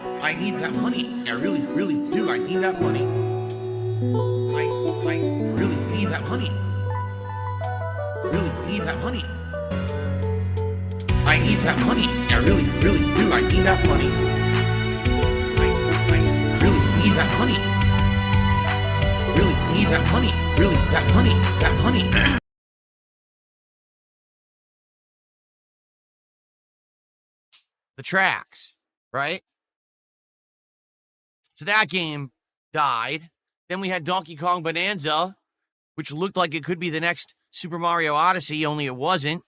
I need that money. I really, really do. I need that money. I really need that money. Really need that money. I need that money. I really, really do. I need that money. I really need that money. Really need that money. Really, that money. That money. The tracks, right? So that game died. Then we had Donkey Kong Bonanza, which looked like it could be the next Super Mario Odyssey, only it wasn't,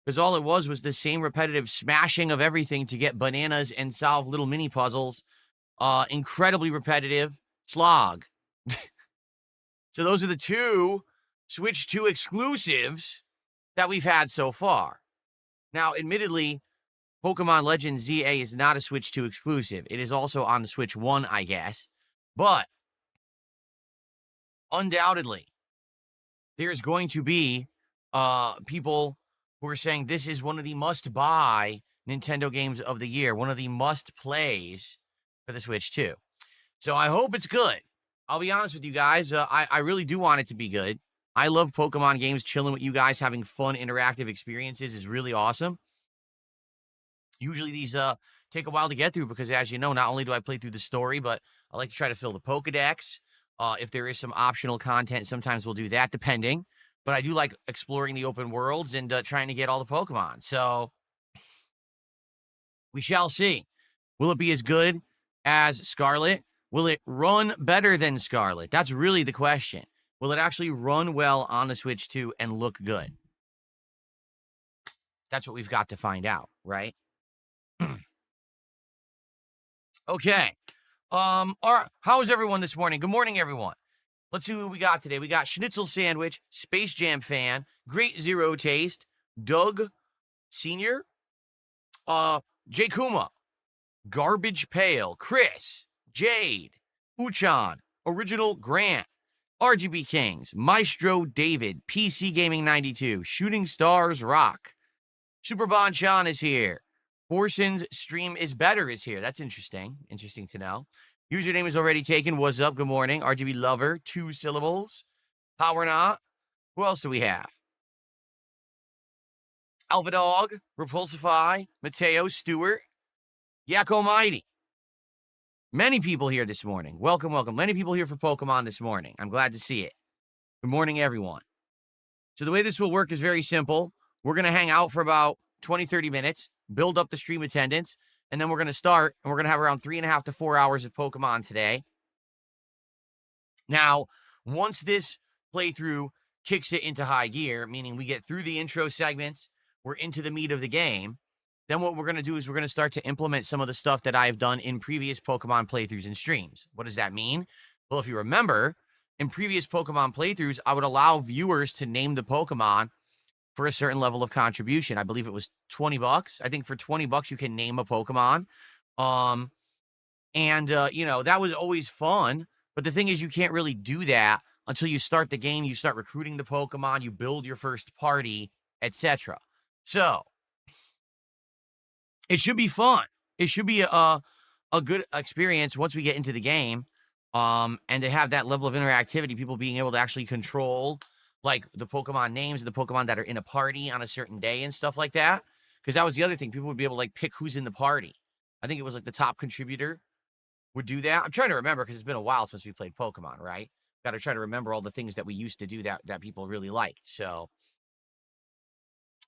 because all it was the same repetitive smashing of everything to get bananas and solve little mini puzzles. Incredibly repetitive slog. So those are the two Switch 2 exclusives that we've had so far. Now, admittedly, Pokemon Legends ZA is not a Switch 2 exclusive. It is also on the Switch 1, I guess. But undoubtedly, there's going to be people who are saying this is one of the must-buy Nintendo games of the year, one of the must-plays for the Switch 2. So I hope it's good. I'll be honest with you guys. I really do want it to be good. I love Pokemon games. Chilling with you guys, having fun, interactive experiences is really awesome. Usually these take a while to get through because, as you know, not only do I play through the story, but I like to try to fill the Pokedex. If there is some optional content, sometimes we'll do that, depending. But I do like exploring the open worlds and trying to get all the Pokemon. So we shall see. Will it be as good as Scarlet? Will it run better than Scarlet? That's really the question. Will it actually run well on the Switch 2 and look good? That's what we've got to find out, right? Okay. All right. How is everyone this morning? Good morning, everyone. Let's see what we got today. We got Schnitzel Sandwich, Space Jam Fan, Great Zero Taste, Doug Senior, Jay Kuma, Garbage Pail, Chris, Jade, Uchan, Original Grant, RGB Kings, Maestro David, PC Gaming 92, Shooting Stars Rock, Super Bon Chan is here. Forson's Stream is Better is here. That's interesting. Interesting to know. Username is already taken. What's up? Good morning. RGB Lover, 2 syllables. Power Not. Who else do we have? Alpha Dog, Repulsify, Mateo Stewart, Yak Almighty. Many people here this morning. Welcome, welcome. Many people here for Pokemon this morning. I'm glad to see it. Good morning, everyone. So the way this will work is very simple. We're going to hang out for about 20, 30 minutes, build up the stream attendance, and then we're going to start, and we're going to have around 3.5 to 4 hours of Pokemon today. Now, once this playthrough kicks it into high gear, meaning we get through the intro segments, we're into the meat of the game, then what we're going to do is we're going to start to implement some of the stuff that I've done in previous Pokemon playthroughs and streams. What does that mean? Well, if you remember, in previous Pokemon playthroughs, I would allow viewers to name the Pokemon for a certain level of contribution. I believe it was $20. I think for $20 you can name a Pokemon. You know, that was always fun. But the thing is, you can't really do that until you start the game, you start recruiting the Pokemon, you build your first party, etc. So it should be fun. It should be a good experience once we get into the game. And to have that level of interactivity, people being able to actually control like the Pokemon names, the Pokemon that are in a party on a certain day and stuff like that. Because that was the other thing. People would be able to like pick who's in the party. I think it was like the top contributor would do that. I'm trying to remember because it's been a while since we played Pokemon, right? Got to try to remember all the things that we used to do that people really liked. So,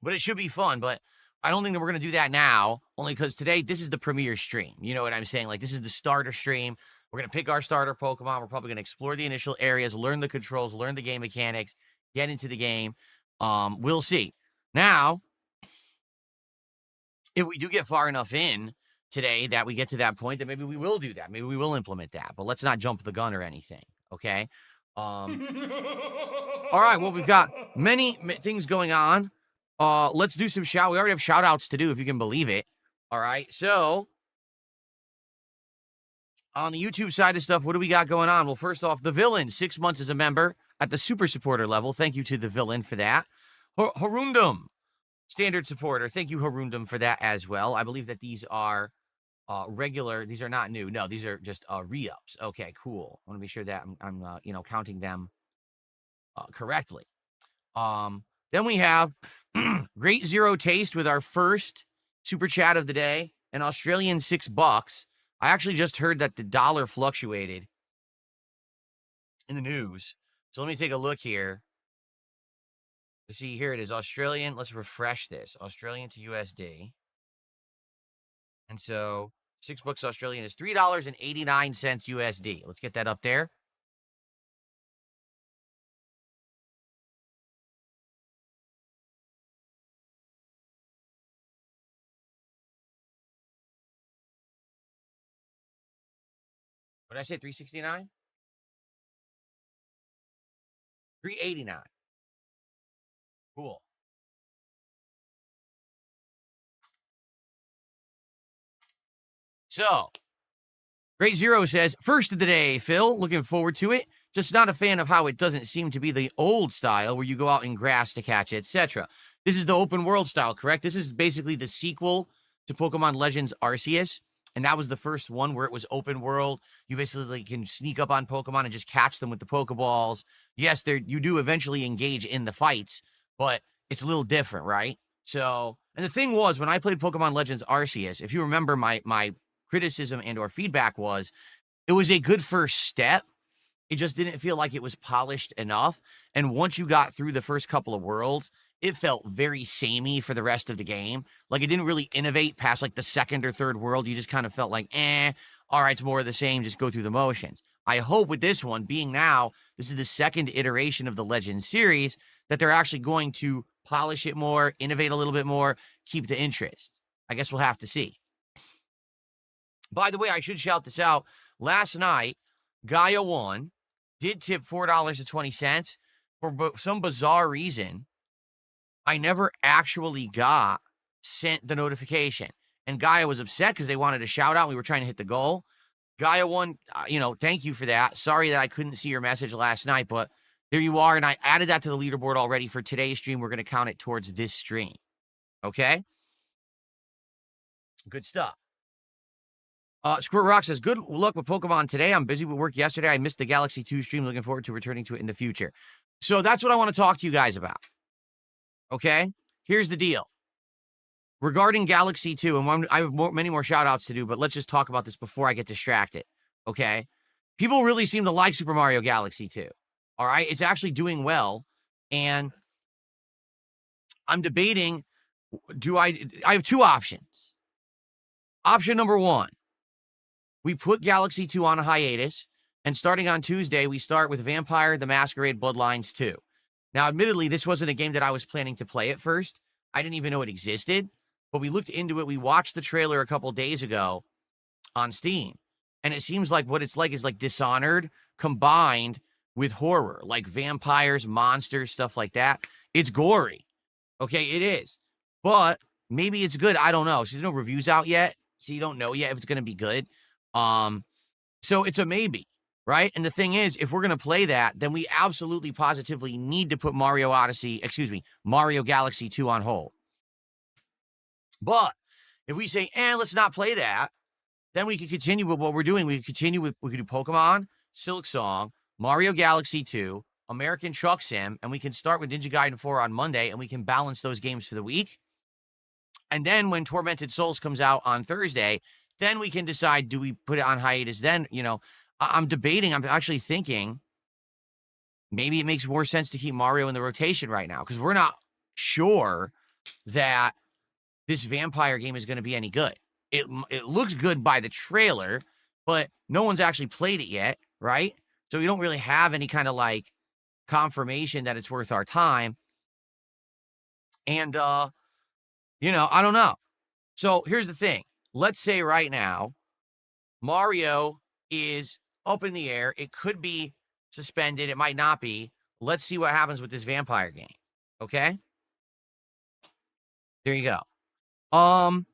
but it should be fun. But I don't think that we're going to do that now, only because today, this is the premiere stream. You know what I'm saying? Like, this is the starter stream. We're going to pick our starter Pokemon. We're probably going to explore the initial areas, learn the controls, learn the game mechanics, get into the game. We'll see. Now, if we do get far enough in today that we get to that point, then maybe we will do that. Maybe we will implement that. But let's not jump the gun or anything, okay? All right, well, we've got many things going on. Let's do some We already have shout-outs to do, if you can believe it. All right, so on the YouTube side of stuff, what do we got going on? Well, first off, The Villain, 6 months as a member at the super supporter level. Thank you to The Villain for that. Harundum, standard supporter. Thank you, Harundum, for that as well. I believe that these are regular. These are not new. No, these are just re-ups. Okay, cool. I want to be sure that I'm you know, counting them correctly. Then we have Great Zero Taste with our first super chat of the day, an Australian $6. I actually just heard that the dollar fluctuated in the news. So let me take a look here to see. Here it is, Australian. Let's refresh this. Australian to USD. And so $6 Australian is $3.89 USD. Let's get that up there. What did I say? 369? 389. Cool. So, Great Zero says, first of the day, Phil. Looking forward to it. Just not a fan of how it doesn't seem to be the old style where you go out in grass to catch it, etc. This is the open world style, correct? This is basically the sequel to Pokemon Legends Arceus. And that was the first one where it was open world. You basically can sneak up on Pokemon and just catch them with the Pokeballs. Yes, you do eventually engage in the fights, but it's a little different, right? So, and the thing was, when I played Pokemon Legends Arceus, if you remember my criticism and or feedback was, it was a good first step. It just didn't feel like it was polished enough. And once you got through the first couple of worlds, it felt very samey for the rest of the game. Like, it didn't really innovate past like the second or third world. You just kind of felt like, all right, it's more of the same. Just go through the motions. I hope with this one being now, this is the second iteration of the Legends series, that they're actually going to polish it more, innovate a little bit more, keep the interest. I guess we'll have to see. By the way, I should shout this out. Last night, Gaia 1 did tip $4.20. For some bizarre reason, I never actually got sent the notification. And Gaia was upset because they wanted a shout out. We were trying to hit the goal. Gaia 1, thank you for that. Sorry that I couldn't see your message last night, but there you are. And I added that to the leaderboard already for today's stream. We're going to count it towards this stream. Okay? Good stuff. Squirt Rock says, good luck with Pokemon today. I'm busy with work yesterday. I missed the Galaxy 2 stream. Looking forward to returning to it in the future. So that's what I want to talk to you guys about. Okay? Here's the deal. Regarding Galaxy 2, and I have many more shout outs to do, but let's just talk about this before I get distracted. Okay? People really seem to like Super Mario Galaxy 2. All right? It's actually doing well. And I'm debating, I have two options. Option number one, we put Galaxy 2 on a hiatus, and starting on Tuesday, we start with Vampire the Masquerade Bloodlines 2. Now, admittedly, this wasn't a game that I was planning to play at first. I didn't even know it existed, but we looked into it. We watched the trailer a couple days ago on Steam, and it seems like what it's like is like Dishonored combined with horror, like vampires, monsters, stuff like that. It's gory. Okay, it is. But maybe it's good. I don't know. So there's no reviews out yet, so you don't know yet if it's going to be good. So it's a maybe, right? And the thing is, if we're going to play that, then we absolutely positively need to put Mario Galaxy 2 on hold. But if we say, let's not play that, then we can continue with what we're doing. We could do Pokemon, Silk Song, Mario Galaxy 2, American Truck Sim, and we can start with Ninja Gaiden 4 on Monday, and we can balance those games for the week. And then when Tormented Souls comes out on Thursday, then we can decide, do we put it on hiatus then? I'm debating. I'm actually thinking maybe it makes more sense to keep Mario in the rotation right now because we're not sure that this vampire game is going to be any good. It looks good by the trailer, but no one's actually played it yet, right? So we don't really have any kind of like confirmation that it's worth our time. And, I don't know. So here's the thing. Let's say right now, Mario is up in the air. It could be suspended. It might not be. Let's see what happens with this vampire game. Okay? There you go. All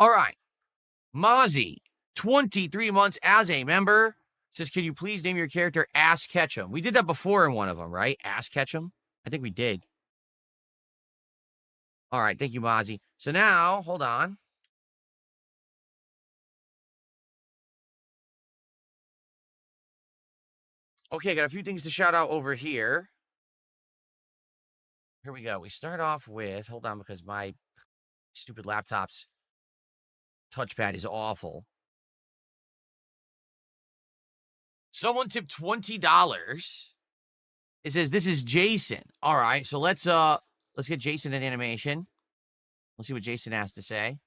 right. Mozzie, 23 months as a member, says, can you please name your character Ass Ketchum? We did that before in one of them, right? Ass Ketchum? I think we did. All right. Thank you, Mozzie. So now, hold on. Okay, got a few things to shout out over here. Here we go. We start off with, hold on, because my stupid laptop's touchpad is awful. Someone tipped $20. It says, this is Jason. All right, so let's get Jason an animation. Let's see what Jason has to say.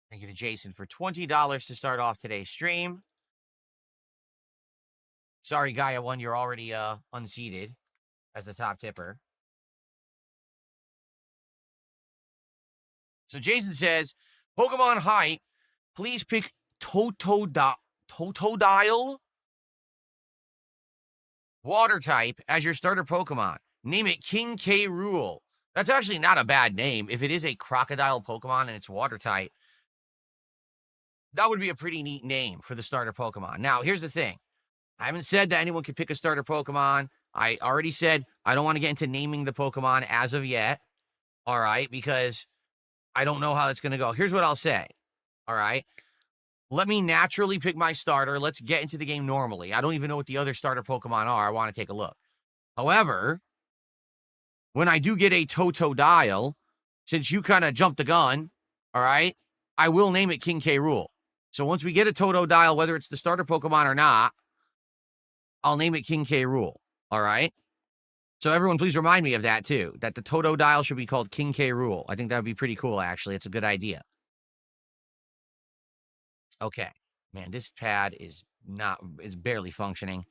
Thank you to Jason for $20 to start off today's stream. Sorry, Gaia1, you're already unseated as the top tipper. So Jason says, Pokemon hype, please pick Totodile water type as your starter Pokemon. Name it King K. Rool. That's actually not a bad name. If it is a crocodile Pokemon and it's water type, that would be a pretty neat name for the starter Pokemon. Now, here's the thing. I haven't said that anyone can pick a starter Pokemon. I already said I don't want to get into naming the Pokemon as of yet. All right, because I don't know how it's going to go. Here's what I'll say. All right. Let me naturally pick my starter. Let's get into the game normally. I don't even know what the other starter Pokemon are. I want to take a look. However, when I do get a Totodile, since you kind of jumped the gun, all right, I will name it King K. Rool. So once we get a Totodile, whether it's the starter Pokemon or not, I'll name it King K. Rool. All right. So everyone, please remind me of that too, that the Totodile should be called King K. Rool. I think that would be pretty cool, actually. It's a good idea. Okay. Man, this pad is barely functioning.